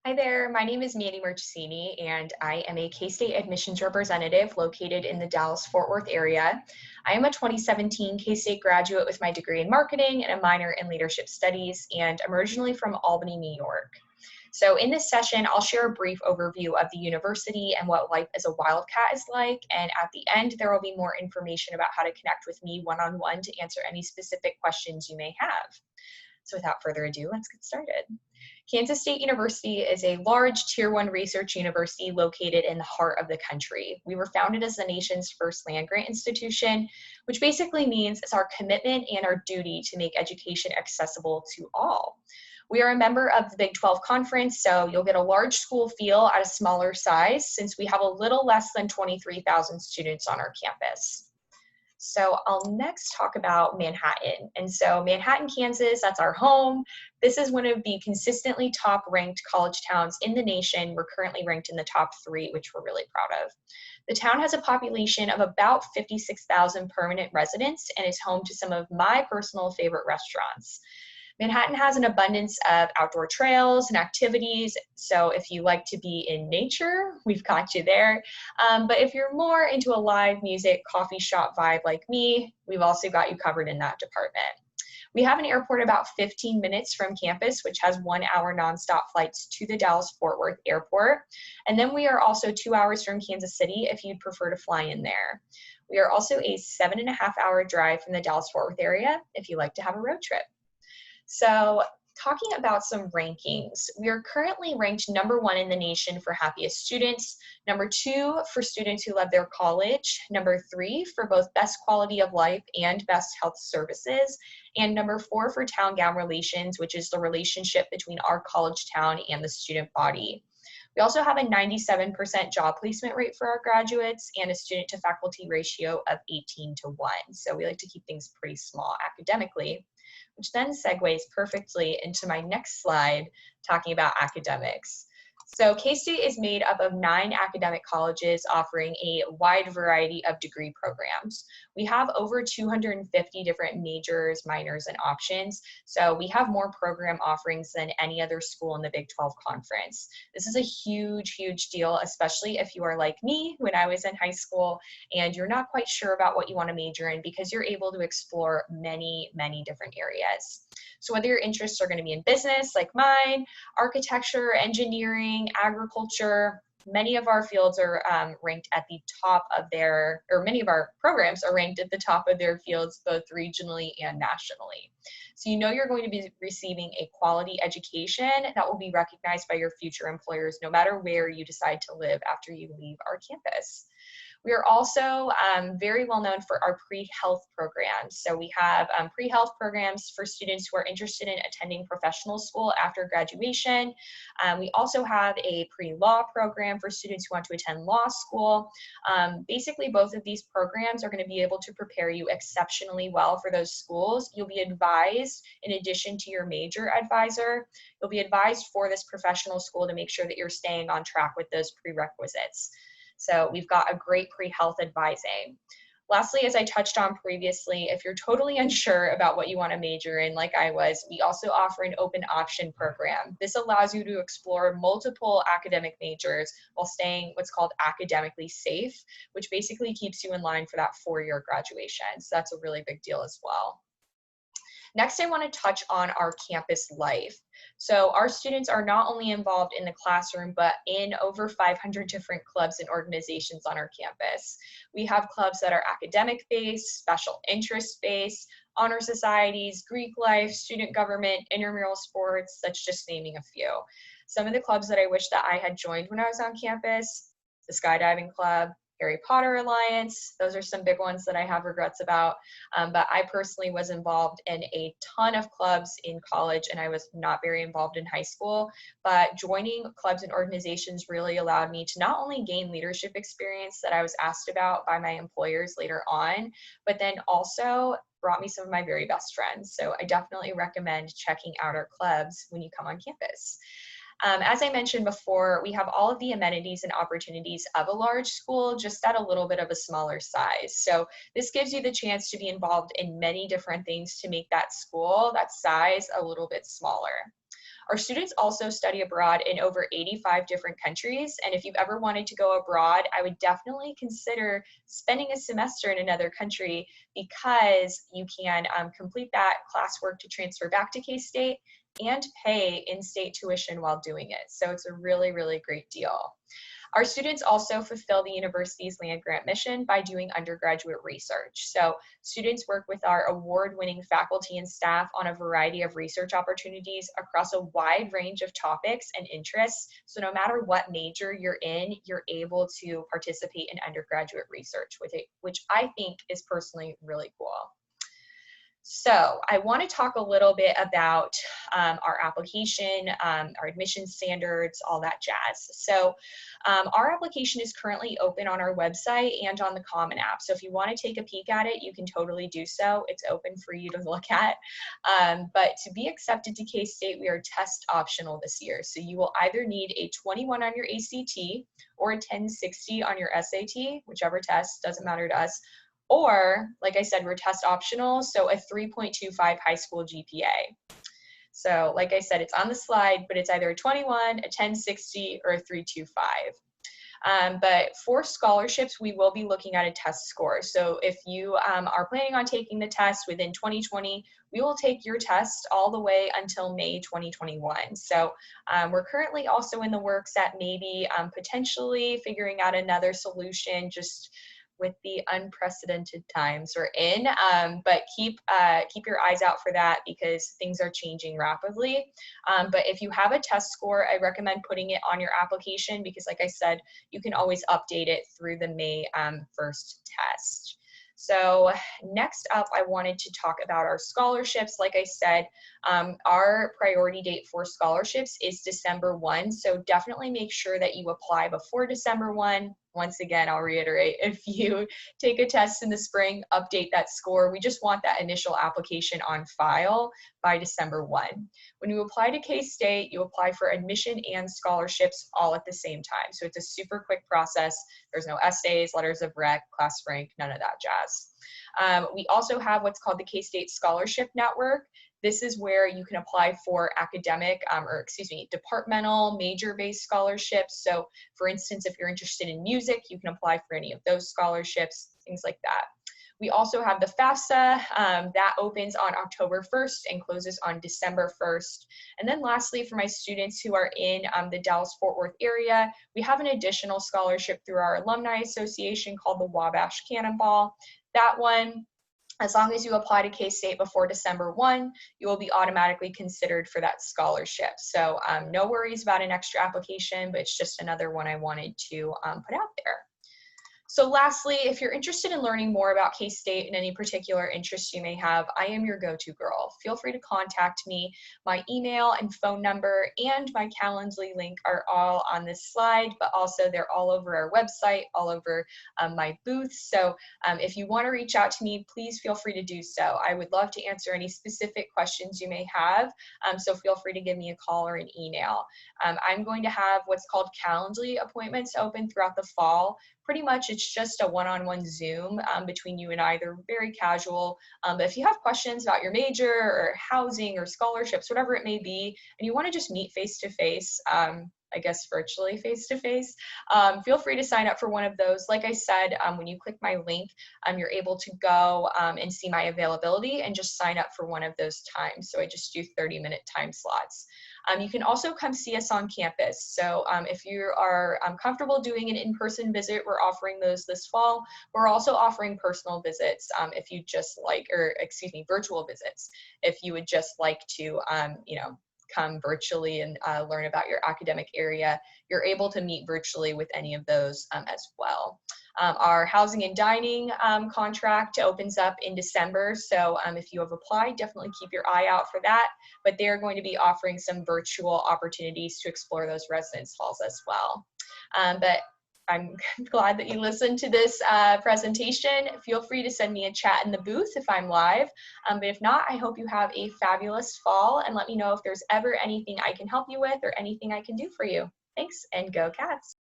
Hi there, my name is Mandy Marchesini, and I am a K-State admissions representative located in the Dallas-Fort Worth area. I am a 2017 K-State graduate with my degree in marketing and a minor in leadership studies, and I'm originally from Albany, New York. So in this session, I'll share a brief overview of the university and what life as a Wildcat is like, and at the end, there will be more information about how to connect with me one-on-one to answer any specific questions you may have. So without further ado, let's get started. Kansas State University is a large Tier 1 research university located in the heart of the country. We were founded as the nation's first land-grant institution, which basically means it's our commitment and our duty to make education accessible to all. We are a member of the Big 12 Conference, so you'll get a large school feel at a smaller size since we have a little less than 23,000 students on our campus. So I'll next talk about Manhattan. And so Manhattan, Kansas, that's our home. This is one of the consistently top ranked college towns in the nation. We're currently ranked in the top 3, which we're really proud of. The town has a population of about 56,000 permanent residents and is home to some of my personal favorite restaurants. Manhattan has an abundance of outdoor trails and activities, so if you like to be in nature, we've got you there. But if you're more into a live music, coffee shop vibe like me, we've also got you covered in that department. We have an airport about 15 minutes from campus, which has 1-hour nonstop flights to the Dallas-Fort Worth airport. And then we are also 2 hours from Kansas City if you'd prefer to fly in there. We are also a 7.5-hour drive from the Dallas-Fort Worth area if you like to have a road trip. So talking about some rankings, we are currently ranked number 1 in the nation for happiest students, number 2 for students who love their college, number 3 for both best quality of life and best health services, and number 4 for town gown relations, which is the relationship between our college town and the student body. We also have a 97% job placement rate for our graduates and a student to faculty ratio of 18:1. So we like to keep things pretty small academically, which then segues perfectly into my next slide talking about academics. So K-State is made up of 9 academic colleges offering a wide variety of degree programs. We have over 250 different majors, minors, and options. So we have more program offerings than any other school in the Big 12 Conference. This is a huge, huge deal, especially if you are like me when I was in high school and you're not quite sure about what you want to major in because you're able to explore many, many different areas. So whether your interests are going to be in business like mine, architecture, engineering, agriculture, many of our fields are ranked at the top of their, or many of our programs are ranked at the top of their fields, both regionally and nationally. So you know you're going to be receiving a quality education that will be recognized by your future employers, no matter where you decide to live after you leave our campus. We are also very well known for our pre-health programs. So we have pre-health programs for students who are interested in attending professional school after graduation. We also have a pre-law program for students who want to attend law school. Basically, both of these programs are going to be able to prepare you exceptionally well for those schools. You'll be advised, in addition to your major advisor, you'll be advised for this professional school to make sure that you're staying on track with those prerequisites. So we've got a great pre-health advising. Lastly, as I touched on previously, if you're totally unsure about what you want to major in, like I was, we also offer an open option program. This allows you to explore multiple academic majors while staying what's called academically safe, which basically keeps you in line for that 4-year graduation. So that's a really big deal as well. Next, I want to touch on our campus life. So our students are not only involved in the classroom, but in over 500 different clubs and organizations on our campus. We have clubs that are academic-based, special interest-based, honor societies, Greek life, student government, intramural sports. That's just naming a few. Some of the clubs that I wish that I had joined when I was on campus: the skydiving club, Harry Potter Alliance. Those are some big ones that I have regrets about. But I personally was involved in a ton of clubs in college, and I was not very involved in high school. But joining clubs and organizations really allowed me to not only gain leadership experience that I was asked about by my employers later on, but then also brought me some of my very best friends. So I definitely recommend checking out our clubs when you come on campus. As I mentioned before, we have all of the amenities and opportunities of a large school, just at a little bit of a smaller size. So this gives you the chance to be involved in many different things to make that school, that size, a little bit smaller. Our students also study abroad in over 85 different countries, and if you've ever wanted to go abroad, I would definitely consider spending a semester in another country because you can complete that classwork to transfer back to K-State and pay in-state tuition while doing it. So it's a really, really great deal. Our students also fulfill the university's land grant mission by doing undergraduate research. So students work with our award-winning faculty and staff on a variety of research opportunities across a wide range of topics and interests. So no matter what major you're in, you're able to participate in undergraduate research with it, which I think is personally really cool. So I want to talk a little bit about our application, our admission standards, all that jazz. So our application is currently open on our website and on the Common App. So if you want to take a peek at it, you can totally do so. It's open for you to look at. But to be accepted to K-State, we are test optional this year. So you will either need a 21 on your ACT or a 1060 on your SAT, whichever test, doesn't matter to us. Or, like I said, we're test optional, so a 3.25 high school GPA. So, like I said, it's on the slide, but it's either a 21, a 1060, or a 3.25. But for scholarships, we will be looking at a test score. So if you are planning on taking the test within 2020, we will take your test all the way until May 2021. So we're currently also in the works at maybe potentially figuring out another solution, just with the unprecedented times we're in, but keep your eyes out for that because things are changing rapidly. But if you have a test score, I recommend putting it on your application because, like I said, you can always update it through the May 1st test. So next up, I wanted to talk about our scholarships. Like I said, our priority date for scholarships is December 1. So definitely make sure that you apply before December 1. Once again, I'll reiterate, if you take a test in the spring, update that score. We just want that initial application on file by December 1. When you apply to K-State, you apply for admission and scholarships all at the same time. So it's a super quick process. There's no essays, letters of rec, class rank, none of that jazz. We also have what's called the K-State Scholarship Network. This is where you can apply for academic, departmental, major-based scholarships. So for instance, if you're interested in music, you can apply for any of those scholarships, things like that. We also have the FAFSA, that opens on October 1st and closes on December 1st. And then lastly, for my students who are in the Dallas-Fort Worth area, we have an additional scholarship through our alumni association called the Wabash Cannonball. That one, as long as you apply to K-State before December 1, you will be automatically considered for that scholarship. So no worries about an extra application, but it's just another one I wanted to put out there. So lastly, if you're interested in learning more about K-State and any particular interests you may have, I am your go-to girl. Feel free to contact me. My email and phone number and my Calendly link are all on this slide, but also they're all over our website, all over my booth. So if you want to reach out to me, please feel free to do so. I would love to answer any specific questions you may have, so feel free to give me a call or an email. I'm going to have what's called Calendly appointments open throughout the fall. Pretty much it's just a one-on-one Zoom between you and I. They're very casual. But if you have questions about your major or housing or scholarships, whatever it may be, and you want to just meet face-to-face, I guess virtually face-to-face, feel free to sign up for one of those. Like I said, when you click my link, you're able to go and see my availability and just sign up for one of those times. So I just do 30-minute time slots. You can also come see us on campus. So if you are comfortable doing an in-person visit, we're offering those this fall. We're also offering personal visits if you just like, or excuse me, virtual visits, if you would just like to, come virtually and learn about your academic area. You're able to meet virtually with any of those as well. Our housing and dining contract opens up in December, so if you have applied, definitely keep your eye out for that, but they're going to be offering some virtual opportunities to explore those residence halls as well. But I'm glad that you listened to this presentation. Feel free to send me a chat in the booth if I'm live, but if not, I hope you have a fabulous fall, and let me know if there's ever anything I can help you with or anything I can do for you. Thanks, and go Cats!